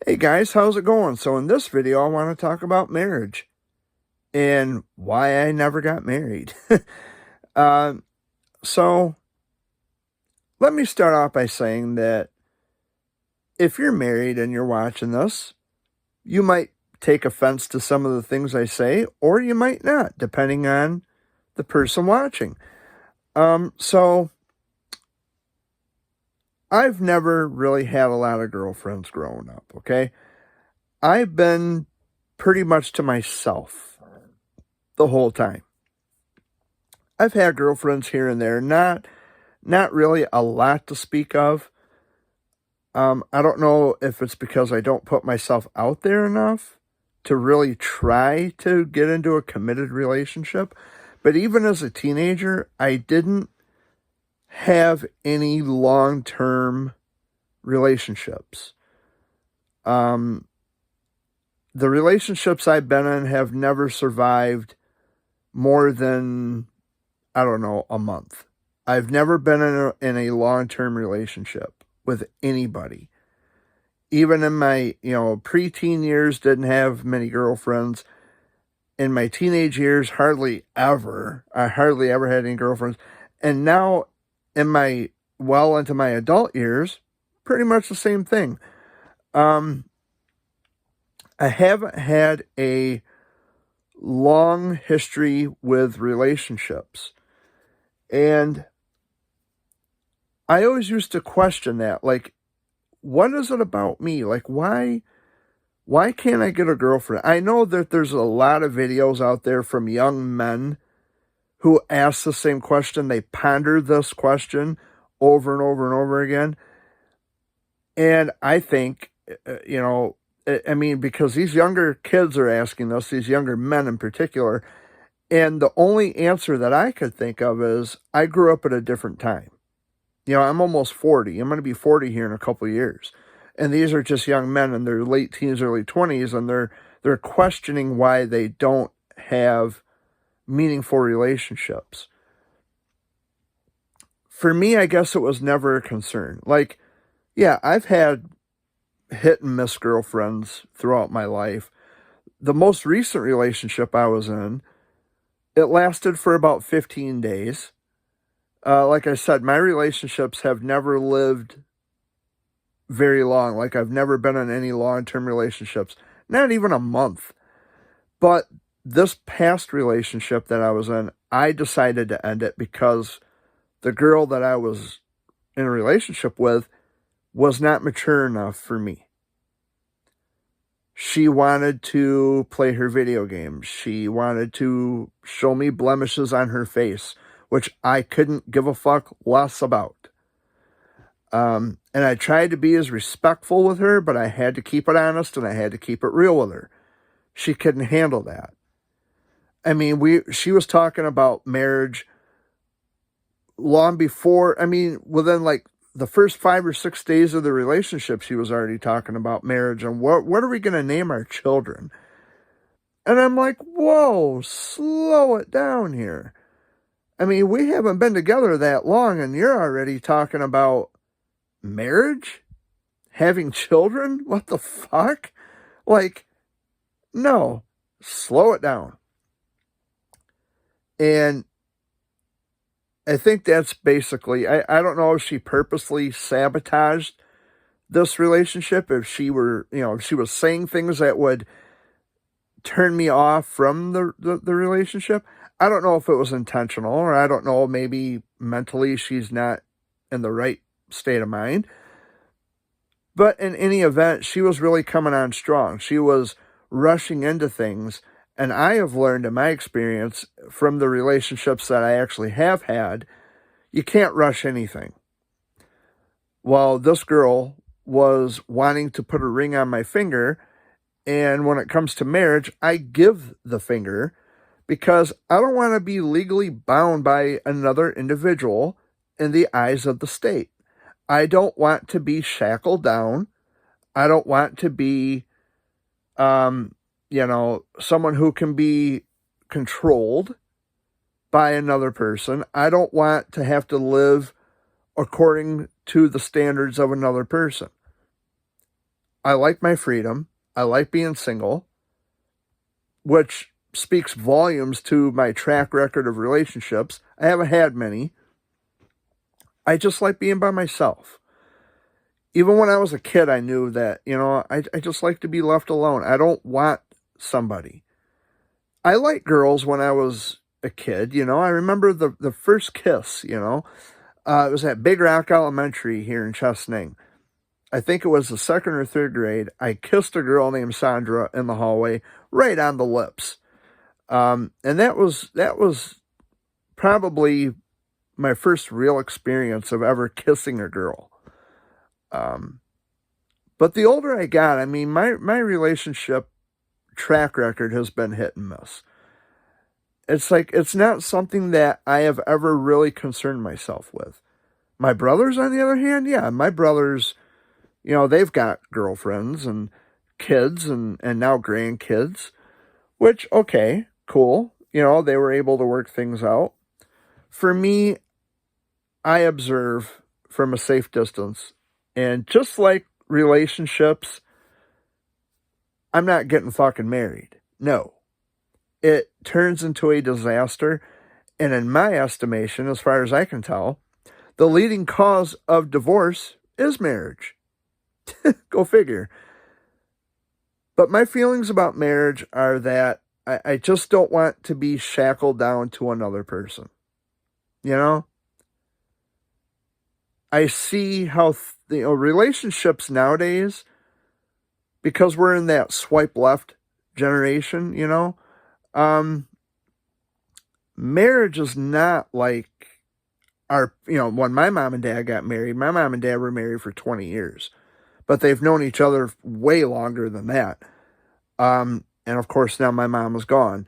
Hey guys, how's it going? So in this video, I want to talk about marriage and why I never got married. uh, so let me start off by saying that if you're married and you're watching this, you might take offense to some of the things I say, or you might not, depending on the person watching. So I've never really had a lot of girlfriends growing up, okay? I've been pretty much to myself the whole time. I've had girlfriends here and there, not really a lot to speak of. I don't know if it's because I don't put myself out there enough to really try to get into a committed relationship. But even as a teenager, I didn't have any long-term relationships. Um, the relationships I've been in have never survived more than, I don't know, a month. I've never been in a long-term relationship with anybody. Even in my, preteen years, didn't have many girlfriends. In my teenage years, hardly ever. I hardly ever had any girlfriends. And now, into my adult years, pretty much the same thing. I haven't had a long history with relationships. And I always used to question that, like, what is it about me? Like, why can't I get a girlfriend? I know that there's a lot of videos out there from young men who ask the same question. They ponder this question over and over and over again. And I think, because these younger kids are asking this, these younger men in particular, and the only answer that I could think of is I grew up at a different time. I'm almost 40. I'm going to be 40 here in a couple of years. And these are just young men in their late teens, early 20s, and they're questioning why they don't have meaningful relationships. For me, I guess it was never a concern. Like, yeah, I've had hit and miss girlfriends throughout my life. The most recent relationship I was in, it lasted for about 15 days. Like I said, my relationships have never lived very long. Like, I've never been in any long-term relationships, not even a month. But this past relationship that I was in, I decided to end it because the girl that I was in a relationship with was not mature enough for me. She wanted to play her video games. She wanted to show me blemishes on her face, which I couldn't give a fuck less about. And I tried to be as respectful with her, but I had to keep it honest and I had to keep it real with her. She couldn't handle that. I mean, she was talking about marriage long before, within like the first 5 or 6 days of the relationship, she was already talking about marriage and what are we going to name our children? And I'm like, whoa, slow it down here. I mean, we haven't been together that long and you're already talking about marriage? Having children? What the fuck? Like, no, slow it down. And I think that's basically, I don't know if she purposely sabotaged this relationship, if she were, if she was saying things that would turn me off from the relationship. I don't know if it was intentional, or I don't know, maybe mentally she's not in the right state of mind. But in any event, she was really coming on strong. She was rushing into things. And I have learned in my experience from the relationships that I actually have had, you can't rush anything. Well, this girl was wanting to put a ring on my finger. And when it comes to marriage, I give the finger because I don't want to be legally bound by another individual in the eyes of the state. I don't want to be shackled down. I don't want to be, someone who can be controlled by another person. I don't want to have to live according to the standards of another person. I like my freedom. I like being single, which speaks volumes to my track record of relationships. I haven't had many. I just like being by myself. Even when I was a kid, I knew that, I just like to be left alone. I don't want somebody. I liked girls when I was a kid, I remember the first kiss, it was at Big Rock Elementary here in Chesaning. I think it was the second or third grade. I kissed a girl named Sandra in the hallway, right on the lips. And that was probably my first real experience of ever kissing a girl. But the older I got, my relationship track record has been hit and miss. It's like, it's not something that I have ever really concerned myself with. My brothers, on the other hand, yeah, my brothers, they've got girlfriends and kids and now grandkids, which, okay, cool. They were able to work things out. For me, I observe from a safe distance. And just like relationships, I'm not getting fucking married. No. It turns into a disaster. And in my estimation, as far as I can tell, the leading cause of divorce is marriage. Go figure. But my feelings about marriage are that I just don't want to be shackled down to another person. I see how relationships nowadays, because we're in that swipe left generation, marriage is not like when my mom and dad got married. My mom and dad were married for 20 years, but they've known each other way longer than that. And of course, now my mom is gone.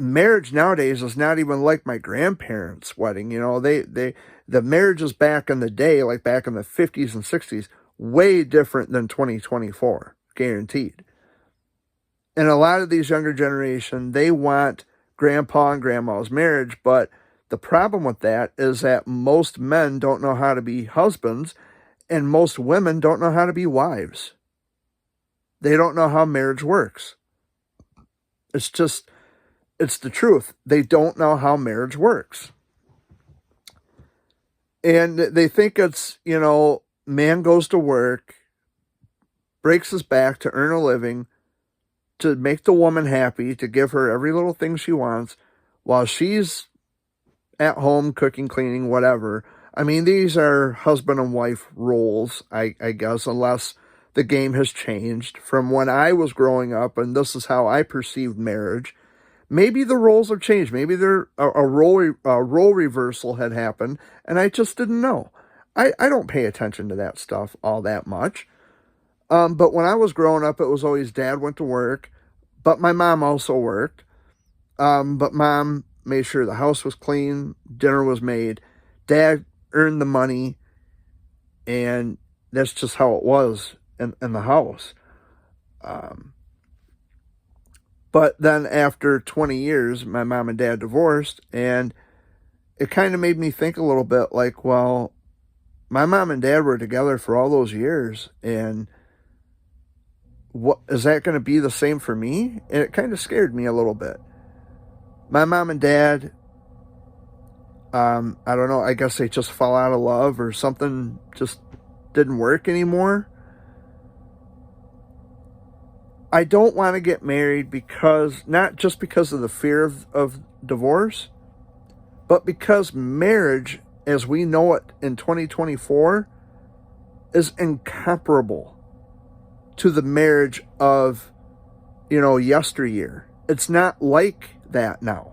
Marriage nowadays is not even like my grandparents' wedding. The marriages back in the day, like back in the 50s and 60s, way different than 2024, guaranteed. And a lot of these younger generation, they want grandpa and grandma's marriage, but the problem with that is that most men don't know how to be husbands, and most women don't know how to be wives. They don't know how marriage works. It's the truth. They don't know how marriage works. And they think it's, man goes to work, breaks his back to earn a living, to make the woman happy, to give her every little thing she wants, while she's at home cooking, cleaning, whatever. These are husband and wife roles, I guess, unless the game has changed from when I was growing up, and this is how I perceived marriage. Maybe the roles have changed. Maybe a role reversal had happened, and I just didn't know. I don't pay attention to that stuff all that much. But when I was growing up, it was always dad went to work, but my mom also worked. But mom made sure the house was clean, dinner was made, dad earned the money, and that's just how it was in the house. But then after 20 years, my mom and dad divorced, and it kind of made me think a little bit like, well, my mom and dad were together for all those years, and what is that going to be the same for me? And it kind of scared me a little bit. My mom and dad, I don't know, I guess they just fell out of love or something just didn't work anymore. I don't want to get married not just because of the fear of divorce, but because marriage, as we know it in 2024, is incomparable to the marriage of, yesteryear. It's not like that now.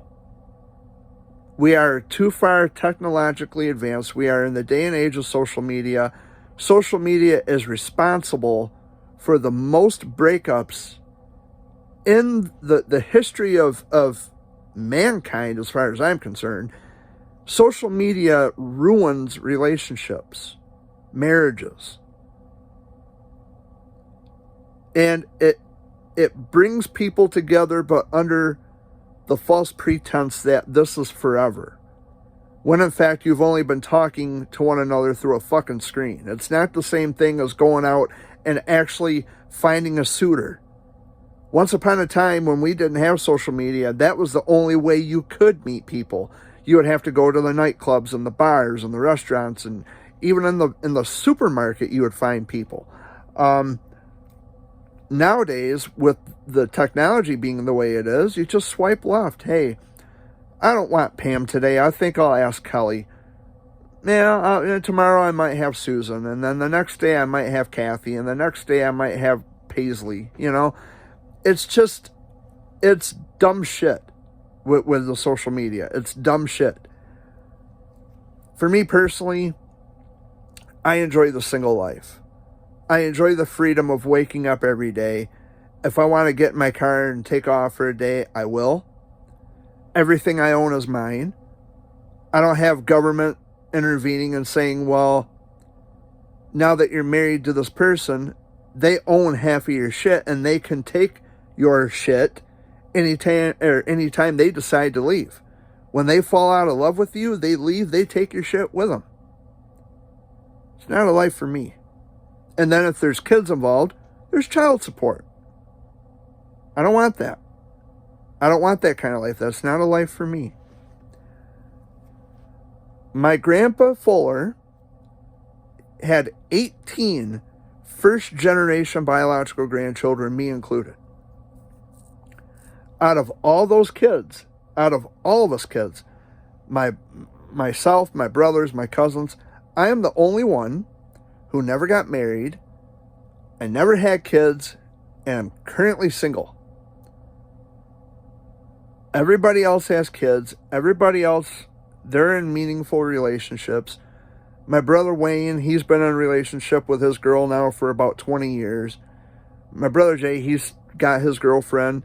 We are too far technologically advanced. We are in the day and age of social media. Social media is responsible for the most breakups in the history of mankind, as far as I'm concerned. Social media ruins relationships, marriages. And it brings people together, but under the false pretense that this is forever. when in fact you've only been talking to one another through a fucking screen. It's not the same thing as going out and actually finding a suitor. Once upon a time when we didn't have social media, that was the only way you could meet people. You would have to go to the nightclubs and the bars and the restaurants, and even in the supermarket you would find people. Nowadays, with the technology being the way it is, you just swipe left. Hey, I don't want Pam today. I think I'll ask Kelly. Yeah, tomorrow I might have Susan, and then the next day I might have Kathy, and the next day I might have Paisley. It's dumb shit with the social media. It's dumb shit. For me personally, I enjoy the single life. I enjoy the freedom of waking up every day. If I want to get in my car and take off for a day, I will. Everything I own is mine. I don't have government intervening and saying, well, now that you're married to this person, they own half of your shit and they can take your shit anytime they decide to leave. When they fall out of love with you, they leave, they take your shit with them. It's not a life for me. And then if there's kids involved, there's child support. I don't want that. I don't want that kind of life. That's not a life for me. My grandpa Fuller had 18 first-generation biological grandchildren, me included. Out of all those kids, out of all of us kids, myself, my brothers, my cousins, I am the only one who never got married, I never had kids, and I'm currently single. Everybody else has kids. Everybody else, they're in meaningful relationships. My brother Wayne, he's been in a relationship with his girl now for about 20 years. My brother Jay, he's got his girlfriend.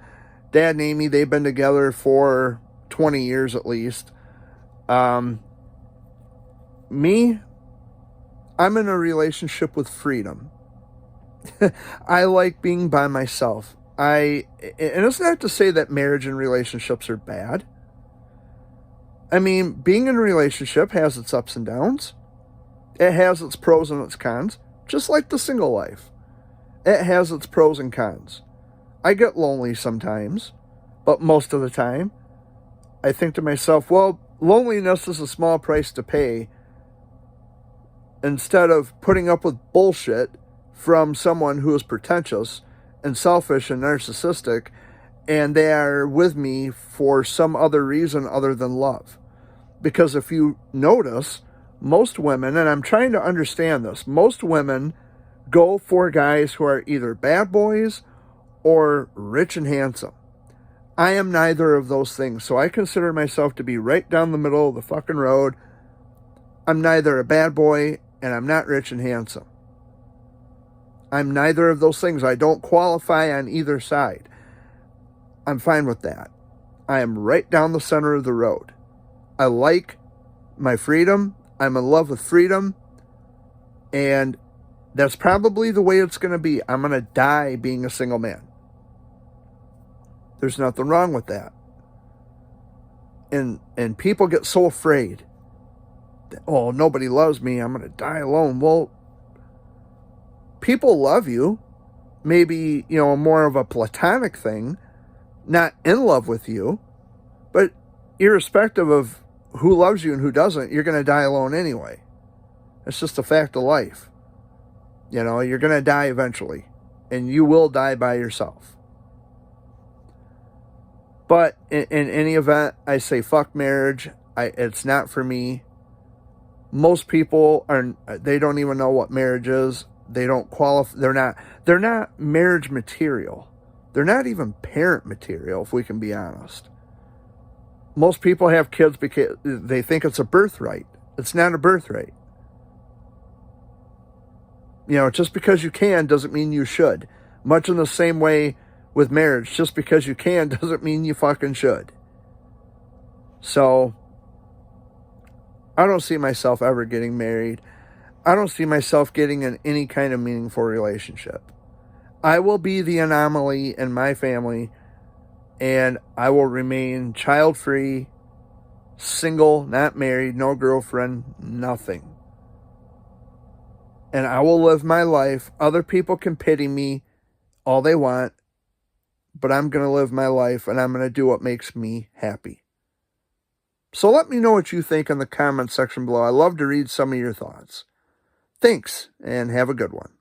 Dad and Amy, they've been together for 20 years at least. Me, I'm in a relationship with freedom. I like being by myself. And it's not to say that marriage and relationships are bad. I mean, being in a relationship has its ups and downs. It has its pros and its cons, just like the single life. It has its pros and cons. I get lonely sometimes, but most of the time, I think to myself, well, loneliness is a small price to pay. Instead of putting up with bullshit from someone who is pretentious and selfish and narcissistic, and they are with me for some other reason other than love. Because if you notice, most women, and I'm trying to understand this, most women go for guys who are either bad boys or rich and handsome. I am neither of those things, so I consider myself to be right down the middle of the fucking road. I'm neither a bad boy and I'm not rich and handsome. I'm neither of those things. I don't qualify on either side. I'm fine with that. I am right down the center of the road. I like my freedom. I'm in love with freedom. And that's probably the way it's going to be. I'm going to die being a single man. There's nothing wrong with that. And people get so afraid. Oh, nobody loves me. I'm going to die alone. Well, people love you. Maybe, more of a platonic thing. Not in love with you. But irrespective of who loves you and who doesn't, you're going to die alone anyway. It's just a fact of life. You're going to die eventually. And you will die by yourself. But in any event, I say fuck marriage. It's not for me. Most people they don't even know what marriage is. They don't qualify. They're not marriage material. They're not even parent material, if we can be honest. Most people have kids because they think it's a birthright. It's not a birthright. Just because you can doesn't mean you should. Much in the same way with marriage, just because you can doesn't mean you fucking should. So, I don't see myself ever getting married. I don't see myself getting in any kind of meaningful relationship. I will be the anomaly in my family, and I will remain child-free, single, not married, no girlfriend, nothing. And I will live my life. Other people can pity me all they want, but I'm going to live my life and I'm going to do what makes me happy. So let me know what you think in the comment section below. I love to read some of your thoughts. Thanks, and have a good one.